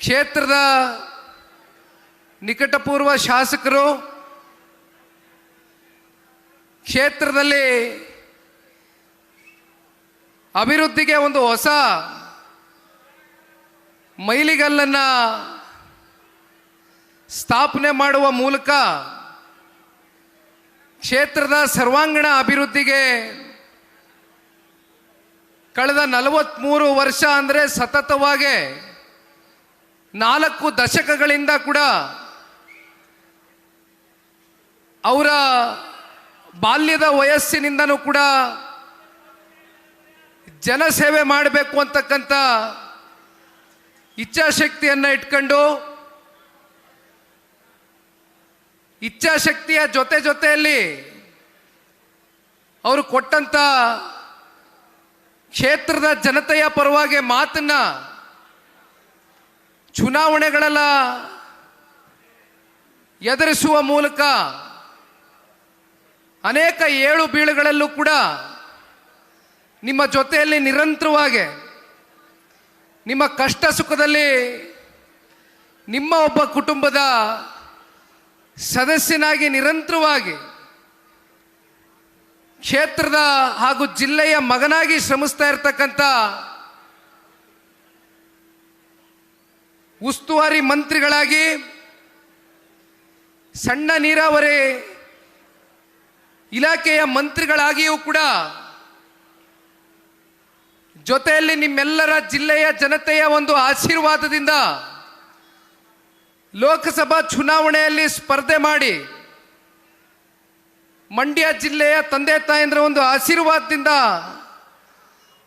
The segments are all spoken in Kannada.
ಕ್ಷೇತ್ರದ ನಿಕಟಪೂರ್ವ ಶಾಸಕರು, ಕ್ಷೇತ್ರದಲ್ಲಿ ಅಭಿವೃದ್ಧಿಗೆ ಒಂದು ಹೊಸ ಮೈಲಿಗಲ್ಲನ್ನು ಸ್ಥಾಪನೆ ಮಾಡುವ ಮೂಲಕ ಕ್ಷೇತ್ರದ ಸರ್ವಾಂಗೀಣ ಅಭಿವೃದ್ಧಿಗೆ ಕಳೆದ 43 ವರ್ಷ ಅಂದರೆ ಸತತವಾಗಿ 4 ದಶಕಗಳಿಂದ ಕೂಡ ಅವರ ಬಾಲ್ಯದ ವಯಸ್ಸಿನಿಂದನೂ ಕೂಡ ಜನಸೇವೆ ಮಾಡಬೇಕು ಅಂತಕ್ಕಂಥ ಇಚ್ಛಾಶಕ್ತಿಯನ್ನು ಇಟ್ಕೊಂಡು ಇಚ್ಛಾಶಕ್ತಿಯ ಜೊತೆಯಲ್ಲಿ ಅವರು ಕೊಟ್ಟಂಥ ಕ್ಷೇತ್ರದ ಜನತೆಯ ಪರವಾಗಿ ಮಾತನ್ನ ಚುನಾವಣೆಗಳೆಲ್ಲ ಎದುರಿಸುವ ಮೂಲಕ ಅನೇಕ ಏಳು ಬೀಳುಗಳಲ್ಲೂ ಕೂಡ ನಿಮ್ಮ ಜೊತೆಯಲ್ಲಿ ನಿರಂತರವಾಗಿ ನಿಮ್ಮ ಕಷ್ಟ ಸುಖದಲ್ಲಿ ನಿಮ್ಮ ಒಬ್ಬ ಕುಟುಂಬದ ಸದಸ್ಯನಾಗಿ ನಿರಂತರವಾಗಿ ಕ್ಷೇತ್ರದ ಹಾಗೂ ಜಿಲ್ಲೆಯ ಮಗನಾಗಿ ಶ್ರಮಿಸ್ತಾ ಇರತಕ್ಕಂಥ ಉಸ್ತುವಾರಿ ಮಂತ್ರಿಗಳಾಗಿ, ಸಣ್ಣ ನೀರಾವರಿ ಇಲಾಖೆಯ ಮಂತ್ರಿಗಳಾಗಿಯೂ ಕೂಡ ಜೊತೆಯಲ್ಲಿ ನಿಮ್ಮೆಲ್ಲರ ಜಿಲ್ಲೆಯ ಜನತೆಯ ಒಂದು ಆಶೀರ್ವಾದದಿಂದ ಲೋಕಸಭಾ ಚುನಾವಣೆಯಲ್ಲಿ ಸ್ಪರ್ಧೆ ಮಾಡಿ ಮಂಡ್ಯ ಜಿಲ್ಲೆಯ ತಂದೆ ತಾಯಂದ್ರ ಒಂದು ಆಶೀರ್ವಾದದಿಂದ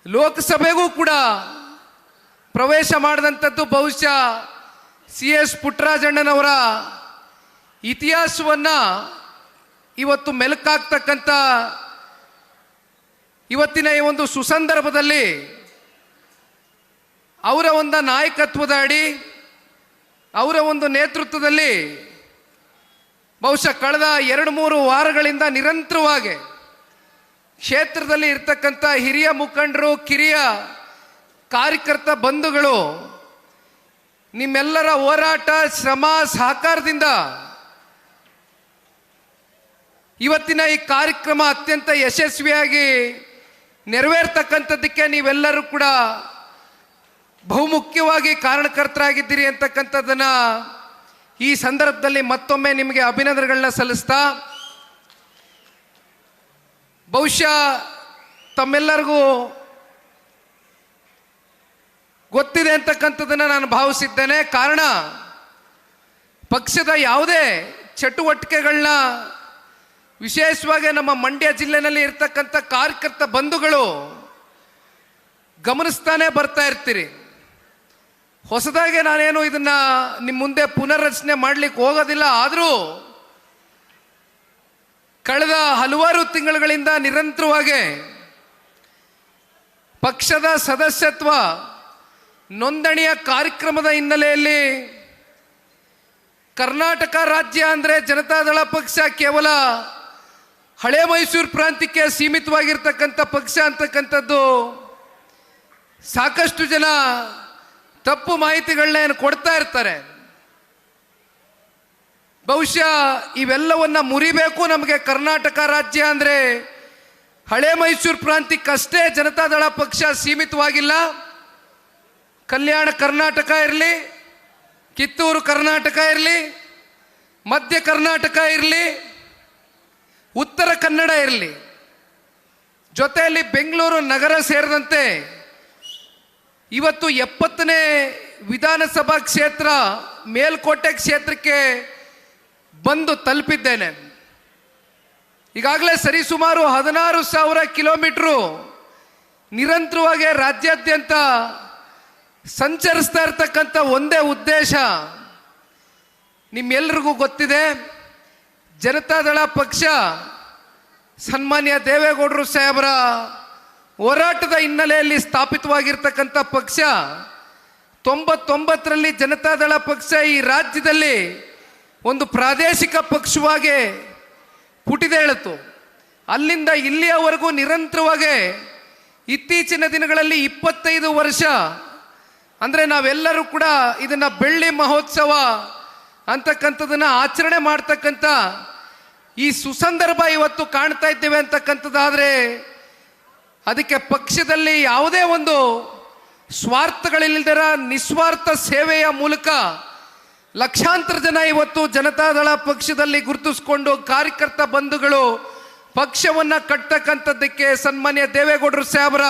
ಲೋಕಸಭೆಗೂ ಕೂಡ ಪ್ರವೇಶ ಮಾಡಿದಂಥದ್ದು ಬಹುಶಃ CS ಪುಟ್ಟರಾಜಣ್ಣನವರ ಇತಿಹಾಸವನ್ನು ಇವತ್ತು ಮೆಲುಕಾಗ್ತಕ್ಕಂಥ ಇವತ್ತಿನ ಈ ಒಂದು ಸುಸಂದರ್ಭದಲ್ಲಿ ಅವರ ಒಂದು ನಾಯಕತ್ವದ ಅಡಿ, ಅವರ ಒಂದು ನೇತೃತ್ವದಲ್ಲಿ ಬಹುಶಃ ಕಳೆದ 2-3 ವಾರಗಳಿಂದ ನಿರಂತರವಾಗಿ ಕ್ಷೇತ್ರದಲ್ಲಿ ಇರ್ತಕ್ಕಂಥ ಹಿರಿಯ ಮುಖಂಡರು, ಕಿರಿಯ ಕಾರ್ಯಕರ್ತ ಬಂಧುಗಳು ನಿಮ್ಮೆಲ್ಲರ ಹೋರಾಟ, ಶ್ರಮ, ಸಹಕಾರದಿಂದ ಇವತ್ತಿನ ಈ ಕಾರ್ಯಕ್ರಮ ಅತ್ಯಂತ ಯಶಸ್ವಿಯಾಗಿ ನೆರವೇರ್ತಕ್ಕಂಥದ್ದಕ್ಕೆ ನೀವೆಲ್ಲರೂ ಕೂಡ ಬಹುಮುಖ್ಯವಾಗಿ ಕಾರಣಕರ್ತರಾಗಿದ್ದೀರಿ ಅಂತಕ್ಕಂಥದ್ದನ್ನು ಈ ಸಂದರ್ಭದಲ್ಲಿ ಮತ್ತೊಮ್ಮೆ ನಿಮಗೆ ಅಭಿನಂದನೆಗಳನ್ನ ಸಲ್ಲಿಸ್ತಾ, ಬಹುಶಃ ತಮ್ಮೆಲ್ಲರಿಗೂ ಗೊತ್ತಿದೆ ಅಂತಕ್ಕಂಥದ್ದನ್ನು ನಾನು ಭಾವಿಸಿದ್ದೇನೆ. ಕಾರಣ, ಪಕ್ಷದ ಯಾವುದೇ ಚಟುವಟಿಕೆಗಳನ್ನ ವಿಶೇಷವಾಗಿ ನಮ್ಮ ಮಂಡ್ಯ ಜಿಲ್ಲೆಯಲ್ಲಿ ಇರ್ತಕ್ಕಂಥ ಕಾರ್ಯಕರ್ತ ಬಂಧುಗಳು ಗಮನಿಸ್ತಾನೆ ಬರ್ತಾ ಇರ್ತೀರಿ. ಹೊಸದಾಗಿ ನಾನೇನು ಇದನ್ನ ನಿಮ್ಮ ಮುಂದೆ ಪುನರ್ರಚನೆ ಮಾಡಲಿಕ್ಕೆ ಹೋಗೋದಿಲ್ಲ. ಆದರೂ ಕಳೆದ ಹಲವಾರು ತಿಂಗಳುಗಳಿಂದ ನಿರಂತರವಾಗಿ ಪಕ್ಷದ ಸದಸ್ಯತ್ವ ನೋಂದಣಿಯ ಕಾರ್ಯಕ್ರಮದ ಹಿನ್ನೆಲೆಯಲ್ಲಿ ಕರ್ನಾಟಕ ರಾಜ್ಯ ಅಂದರೆ ಜನತಾದಳ ಪಕ್ಷ ಕೇವಲ ಹಳೆ ಮೈಸೂರು ಪ್ರಾಂತ್ಯಕ್ಕೆ ಸೀಮಿತವಾಗಿರ್ತಕ್ಕಂಥ ಪಕ್ಷ ಅಂತಕ್ಕಂಥದ್ದು ಸಾಕಷ್ಟು ಜನ ತಪ್ಪು ಮಾಹಿತಿಗಳನ್ನ ಏನು ಕೊಡ್ತಾ ಇರ್ತಾರೆ. ಬಹುಶಃ ಇವೆಲ್ಲವನ್ನ ಮುರಿಬೇಕು. ನಮಗೆ ಕರ್ನಾಟಕ ರಾಜ್ಯ ಅಂದರೆ ಹಳೆ ಮೈಸೂರು ಪ್ರಾಂತ್ಯಕ್ಕಷ್ಟೇ ಜನತಾದಳ ಪಕ್ಷ ಸೀಮಿತವಾಗಿಲ್ಲ. ಕಲ್ಯಾಣ ಕರ್ನಾಟಕ ಇರಲಿ, ಕಿತ್ತೂರು ಕರ್ನಾಟಕ ಇರಲಿ, ಮಧ್ಯ ಕರ್ನಾಟಕ ಇರಲಿ, ಉತ್ತರ ಕನ್ನಡ ಇರಲಿ, ಜೊತೆಯಲ್ಲಿ ಬೆಂಗಳೂರು ನಗರ ಸೇರಿದಂತೆ ಇವತ್ತು 70ನೇ ವಿಧಾನಸಭಾ ಕ್ಷೇತ್ರ ಮೇಲ್ಕೋಟೆ ಕ್ಷೇತ್ರಕ್ಕೆ ಬಂದು ತಲುಪಿದ್ದೇನೆ. ಈಗಾಗಲೇ ಸರಿಸುಮಾರು 16,000 ಕಿಲೋಮೀಟರು ನಿರಂತರವಾಗಿ ರಾಜ್ಯಾದ್ಯಂತ ಸಂಚರಿಸ್ತಾ ಇರ್ತಕ್ಕಂಥ ಒಂದೇ ಉದ್ದೇಶ ನಿಮ್ಮೆಲ್ಲರಿಗೂ ಗೊತ್ತಿದೆ. ಜನತಾದಳ ಪಕ್ಷ ಸನ್ಮಾನ್ಯ ದೇವೇಗೌಡರು ಸಾಹೇಬರ ಹೋರಾಟದ ಹಿನ್ನೆಲೆಯಲ್ಲಿ ಸ್ಥಾಪಿತವಾಗಿರ್ತಕ್ಕಂಥ ಪಕ್ಷ. 99ರಲ್ಲಿ ಜನತಾದಳ ಪಕ್ಷ ಈ ರಾಜ್ಯದಲ್ಲಿ ಒಂದು ಪ್ರಾದೇಶಿಕ ಪಕ್ಷವಾಗಿ ಪುಟಿದೇಳಿತು. ಅಲ್ಲಿಂದ ಇಲ್ಲಿಯವರೆಗೂ ನಿರಂತರವಾಗಿ ಇತ್ತೀಚಿನ ದಿನಗಳಲ್ಲಿ 25 ವರ್ಷ ಅಂದರೆ ನಾವೆಲ್ಲರೂ ಕೂಡ ಇದನ್ನು ಬೆಳ್ಳಿ ಮಹೋತ್ಸವ ಅಂತಕ್ಕಂಥದ್ದನ್ನು ಆಚರಣೆ ಮಾಡ್ತಕ್ಕಂಥ ಈ ಸುಸಂದರ್ಭ ಇವತ್ತು ಕಾಣ್ತಾ ಇದ್ದೇವೆ ಅಂತಕ್ಕಂಥದ್ದಾದರೆ ಅದಕ್ಕೆ ಪಕ್ಷದಲ್ಲಿ ಯಾವುದೇ ಒಂದು ಸ್ವಾರ್ಥಗಳಿಲ್ಲದರ ನಿಸ್ವಾರ್ಥ ಸೇವೆಯ ಮೂಲಕ ಲಕ್ಷಾಂತರ ಜನ ಇವತ್ತು ಜನತಾದಳ ಪಕ್ಷದಲ್ಲಿ ಗುರುತಿಸ್ಕೊಂಡು ಕಾರ್ಯಕರ್ತ ಬಂಧುಗಳು ಪಕ್ಷವನ್ನು ಕಟ್ಟತಕ್ಕಂಥದ್ದಕ್ಕೆ ಸನ್ಮಾನ್ಯ ದೇವೇಗೌಡರು ಸಾಹೇಬರ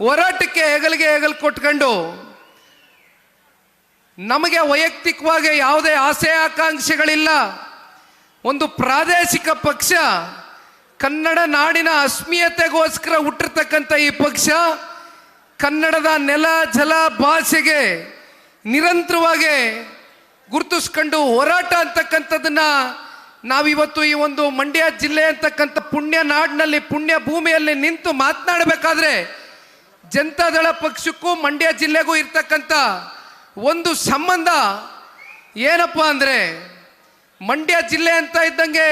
ಹೋರಾಟಕ್ಕೆ ಹೆಗಲು ಕೊಟ್ಕೊಂಡು ನಮಗೆ ವೈಯಕ್ತಿಕವಾಗಿ ಯಾವುದೇ ಆಸೆ ಆಕಾಂಕ್ಷೆಗಳಿಲ್ಲ. ಒಂದು ಪ್ರಾದೇಶಿಕ ಪಕ್ಷ, ಕನ್ನಡ ನಾಡಿನ ಅಸ್ಮಿಯತೆಗೋಸ್ಕರ ಹುಟ್ಟಿರ್ತಕ್ಕಂಥ ಈ ಪಕ್ಷ ಕನ್ನಡದ ನೆಲ ಜಲ ಭಾಷೆಗೆ ನಿರಂತರವಾಗಿ ಗುರುತಿಸ್ಕೊಂಡು ಹೋರಾಟ ಅಂತಕ್ಕಂಥದ್ದನ್ನ ನಾವಿವತ್ತು ಈ ಒಂದು ಮಂಡ್ಯ ಜಿಲ್ಲೆ ಅಂತಕ್ಕಂಥ ಪುಣ್ಯ ನಾಡಿನಲ್ಲಿ ಪುಣ್ಯ ಭೂಮಿಯಲ್ಲಿ ನಿಂತು ಮಾತನಾಡಬೇಕಾದ್ರೆ ಜನತಾದಳ ಪಕ್ಷಕ್ಕೂ ಮಂಡ್ಯ ಜಿಲ್ಲೆಗೂ ಇರ್ತಕ್ಕಂಥ ಒಂದು ಸಂಬಂಧ ಏನಪ್ಪ ಅಂದರೆ, ಮಂಡ್ಯ ಜಿಲ್ಲೆ ಅಂತ ಇದ್ದಂಗೆ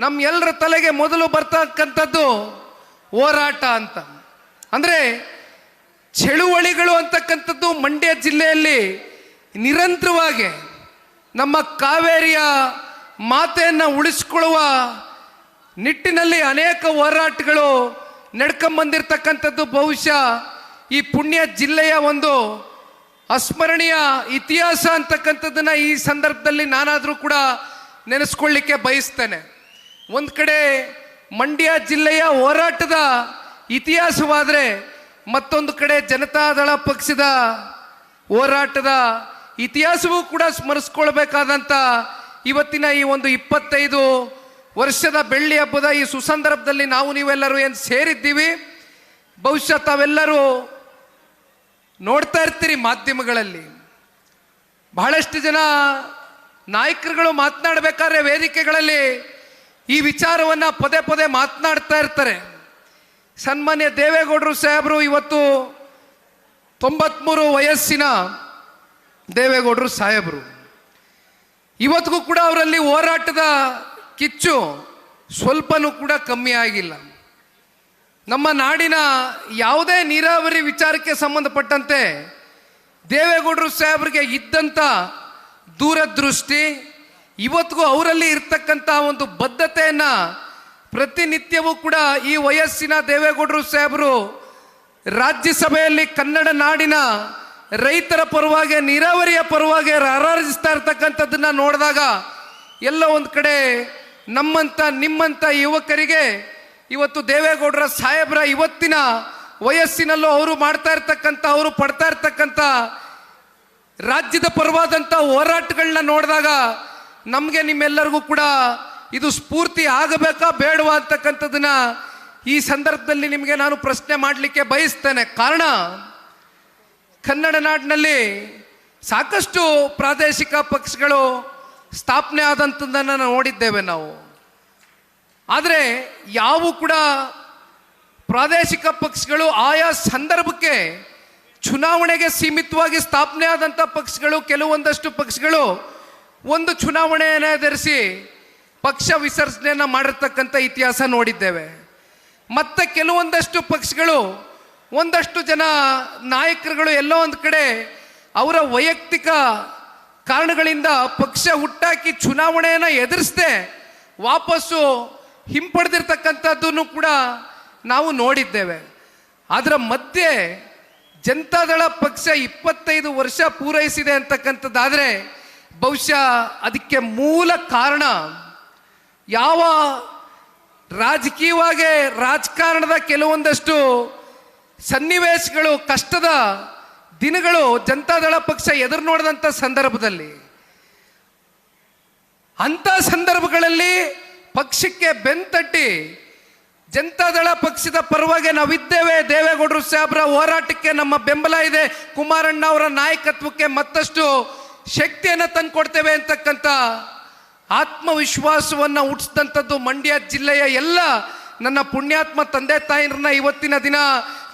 ನಮ್ಮ ಎಲ್ಲರ ತಲೆಗೆ ಮೊದಲು ಬರ್ತಕ್ಕಂಥದ್ದು ಹೋರಾಟ ಅಂತ. ಅಂದರೆ ಚಳುವಳಿಗಳು ಅಂತಕ್ಕಂಥದ್ದು ಮಂಡ್ಯ ಜಿಲ್ಲೆಯಲ್ಲಿ ನಿರಂತರವಾಗಿ ನಮ್ಮ ಕಾವೇರಿಯ ಮಾತೆಯನ್ನು ಉಳಿಸ್ಕೊಳ್ಳುವ ನಿಟ್ಟಿನಲ್ಲಿ ಅನೇಕ ಹೋರಾಟಗಳು ನಡ್ಕೊಂಬಂದಿರ್ತಕ್ಕಂಥದ್ದು ಬಹುಶಃ ಈ ಪುಣ್ಯ ಜಿಲ್ಲೆಯ ಒಂದು ಅಸ್ಮರಣೀಯ ಇತಿಹಾಸ ಅಂತಕ್ಕಂಥದ್ದನ್ನು ಈ ಸಂದರ್ಭದಲ್ಲಿ ನಾನಾದರೂ ಕೂಡ ನೆನೆಸ್ಕೊಳ್ಳಿಕ್ಕೆ ಬಯಸ್ತೇನೆ. ಒಂದು ಕಡೆ ಮಂಡ್ಯ ಜಿಲ್ಲೆಯ ಹೋರಾಟದ ಇತಿಹಾಸವಾದರೆ ಮತ್ತೊಂದು ಕಡೆ ಜನತಾದಳ ಪಕ್ಷದ ಹೋರಾಟದ ಇತಿಹಾಸವೂ ಕೂಡ ಸ್ಮರಿಸ್ಕೊಳ್ಬೇಕಾದಂಥ ಇವತ್ತಿನ ಈ ಒಂದು 25 ವರ್ಷದ ಬೆಳ್ಳಿ ಹಬ್ಬದ ಈ ಸುಸಂದರ್ಭದಲ್ಲಿ ನಾವು ನೀವೆಲ್ಲರೂ ಏನು ಸೇರಿದ್ದೀವಿ, ಬಹುಶಃ ತಾವೆಲ್ಲರೂ ನೋಡ್ತಾ ಇರ್ತೀರಿ ಮಾಧ್ಯಮಗಳಲ್ಲಿ ಬಹಳಷ್ಟು ಜನ ನಾಯಕರುಗಳು ಮಾತನಾಡಬೇಕಾದ್ರೆ ವೇದಿಕೆಗಳಲ್ಲಿ ಈ ವಿಚಾರವನ್ನು ಪದೇ ಪದೇ ಮಾತನಾಡ್ತಾ ಇರ್ತಾರೆ. ಸನ್ಮಾನ್ಯ ದೇವೇಗೌಡರು ಸಾಹೇಬರು ಇವತ್ತು 93 ವಯಸ್ಸಿನ ದೇವೇಗೌಡರು ಸಾಹೇಬರು. ಇವತ್ತಿಗೂ ಕೂಡ ಅವರಲ್ಲಿ ಹೋರಾಟದ ಕಿಚ್ಚು ಸ್ವಲ್ಪನೂ ಕೂಡ ಕಮ್ಮಿ ಆಗಿಲ್ಲ. ನಮ್ಮ ನಾಡಿನ ಯಾವುದೇ ನೀರಾವರಿ ವಿಚಾರಕ್ಕೆ ಸಂಬಂಧಪಟ್ಟಂತೆ ದೇವೇಗೌಡರು ಸಾಹೇಬರಿಗೆ ಇದ್ದಂಥ ದೂರದೃಷ್ಟಿ ಇವತ್ತಿಗೂ ಅವರಲ್ಲಿ ಇರ್ತಕ್ಕಂಥ ಒಂದು ಬದ್ಧತೆಯನ್ನು ಪ್ರತಿನಿತ್ಯವೂ ಕೂಡ ಈ ವಯಸ್ಸಿನ ದೇವೇಗೌಡರು ಸಾಹೇಬರು ರಾಜ್ಯಸಭೆಯಲ್ಲಿ ಕನ್ನಡ ನಾಡಿನ ರೈತರ ಪರವಾಗಿ ನೀರಾವರಿಯ ಪರವಾಗಿ ಹರಾಜಿಸ್ತಾ ಇರ್ತಕ್ಕಂಥದ್ದನ್ನು ನೋಡಿದಾಗ ಎಲ್ಲ ಒಂದು ಕಡೆ ನಮ್ಮಂಥ ನಿಮ್ಮಂಥ ಯುವಕರಿಗೆ ಇವತ್ತು ದೇವೇಗೌಡರ ಸಾಹೇಬರ ಇವತ್ತಿನ ವಯಸ್ಸಿನಲ್ಲೂ ಅವರು ಮಾಡ್ತಾ ಇರ್ತಕ್ಕಂಥ ಅವರು ಪಡ್ತಾ ಇರ್ತಕ್ಕಂಥ ರಾಜ್ಯದ ಪರವಾದಂಥ ಹೋರಾಟಗಳನ್ನ ನೋಡಿದಾಗ ನಮಗೆ ನಿಮ್ಮೆಲ್ಲರಿಗೂ ಕೂಡ ಇದು ಸ್ಫೂರ್ತಿ ಆಗಬೇಕಾ ಬೇಡವಾ ಅಂತಕ್ಕಂಥದ್ದನ್ನ ಈ ಸಂದರ್ಭದಲ್ಲಿ ನಿಮಗೆ ನಾನು ಪ್ರಶ್ನೆ ಮಾಡಲಿಕ್ಕೆ ಬಯಸ್ತೇನೆ. ಕಾರಣ, ಕನ್ನಡ ನಾಡಿನಲ್ಲಿ ಸಾಕಷ್ಟು ಪ್ರಾದೇಶಿಕ ಪಕ್ಷಗಳು ಸ್ಥಾಪನೆ ಆದಂಥದ್ದನ್ನು ನೋಡಿದ್ದೇವೆ ನಾವು. ಆದರೆ ಯಾವ ಕೂಡ ಪ್ರಾದೇಶಿಕ ಪಕ್ಷಗಳು ಆಯಾ ಸಂದರ್ಭಕ್ಕೆ ಚುನಾವಣೆಗೆ ಸೀಮಿತವಾಗಿ ಸ್ಥಾಪನೆ ಆದಂಥ ಪಕ್ಷಗಳು, ಕೆಲವೊಂದಷ್ಟು ಪಕ್ಷಗಳು ಒಂದು ಚುನಾವಣೆಯನ್ನು ಎದುರಿಸಿ ಪಕ್ಷ ವಿಸರ್ಜನೆಯನ್ನು ಮಾಡಿರ್ತಕ್ಕಂಥ ಇತಿಹಾಸ ನೋಡಿದ್ದೇವೆ. ಮತ್ತು ಕೆಲವೊಂದಷ್ಟು ಪಕ್ಷಗಳು, ಒಂದಷ್ಟು ಜನ ನಾಯಕರುಗಳು ಎಲ್ಲೋ ಒಂದು ಕಡೆ ಅವರ ವೈಯಕ್ತಿಕ ಕಾರಣಗಳಿಂದ ಪಕ್ಷ ಹುಟ್ಟಾಕಿ ಚುನಾವಣೆಯನ್ನು ಎದುರಿಸದೆ ವಾಪಸ್ಸು ಹಿಂಪಡೆದಿರ್ತಕ್ಕಂಥದ್ದನ್ನು ಕೂಡ ನಾವು ನೋಡಿದ್ದೇವೆ. ಅದರ ಮಧ್ಯೆ ಜನತಾದಳ ಪಕ್ಷ 25 ವರ್ಷ ಪೂರೈಸಿದೆ ಅಂತಕ್ಕಂಥದ್ದಾದರೆ ಬಹುಶಃ ಅದಕ್ಕೆ ಮೂಲ ಕಾರಣ ಯಾವ ರಾಜಕೀಯವಾಗಿ ರಾಜಕಾರಣದ ಕೆಲವೊಂದಷ್ಟು ಸನ್ನಿವೇಶಗಳು, ಕಷ್ಟದ ದಿನಗಳು ಜನತಾದಳ ಪಕ್ಷ ಎದುರು ನೋಡಿದಂಥ ಸಂದರ್ಭದಲ್ಲಿ, ಅಂಥ ಸಂದರ್ಭಗಳಲ್ಲಿ ಪಕ್ಷಕ್ಕೆ ಬೆಂತಟ್ಟಿ ಜನತಾದಳ ಪಕ್ಷದ ಪರವಾಗಿ ನಾವಿದ್ದೇವೆ, ದೇವೇಗೌಡರು ಸಾಹೇಬರ ಹೋರಾಟಕ್ಕೆ ನಮ್ಮ ಬೆಂಬಲ ಇದೆ, ಕುಮಾರಣ್ಣ ಅವರ ನಾಯಕತ್ವಕ್ಕೆ ಮತ್ತಷ್ಟು ಶಕ್ತಿಯನ್ನು ತಂದುಕೊಡ್ತೇವೆ ಅಂತಕ್ಕಂಥ ಆತ್ಮವಿಶ್ವಾಸವನ್ನು ಹುಟ್ಟಿಸಿದಂಥದ್ದು ಮಂಡ್ಯ ಜಿಲ್ಲೆಯ ಎಲ್ಲ ನನ್ನ ಪುಣ್ಯಾತ್ಮ ತಂದೆ ತಾಯಿರನ್ನ ಇವತ್ತಿನ ದಿನ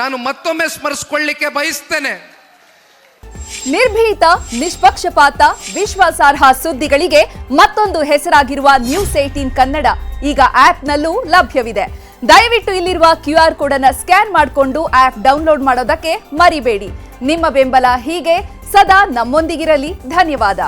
ನಾನು ಮತ್ತೊಮ್ಮೆ ಸ್ಮರಿಸಿಕೊಳ್ಳಿಕ್ಕೆ ಬಯಸ್ತೇನೆ. ನಿರ್ಭೀತ, ನಿಷ್ಪಕ್ಷಪಾತ, ವಿಶ್ವಾಸಾರ್ಹ ಸುದ್ದಿಗಳಿಗೆ ಮತ್ತೊಂದು ಹೆಸರಾಗಿರುವ ನ್ಯೂಸ್ 18 ಕನ್ನಡ ಈಗ ಆಪ್ನಲ್ಲೂ ಲಭ್ಯವಿದೆ. ದಯವಿಟ್ಟು ಇಲ್ಲಿರುವ QR ಕೋಡ್ ಅನ್ನು ಸ್ಕ್ಯಾನ್ ಮಾಡಿಕೊಂಡು ಆಪ್ ಡೌನ್ಲೋಡ್ ಮಾಡೋದಕ್ಕೆ ಮರಿಬೇಡಿ. ನಿಮ್ಮ ಬೆಂಬಲ ಹೀಗೆ ಸದಾ ನಮ್ಮೊಂದಿಗಿರಲಿ. ಧನ್ಯವಾದ.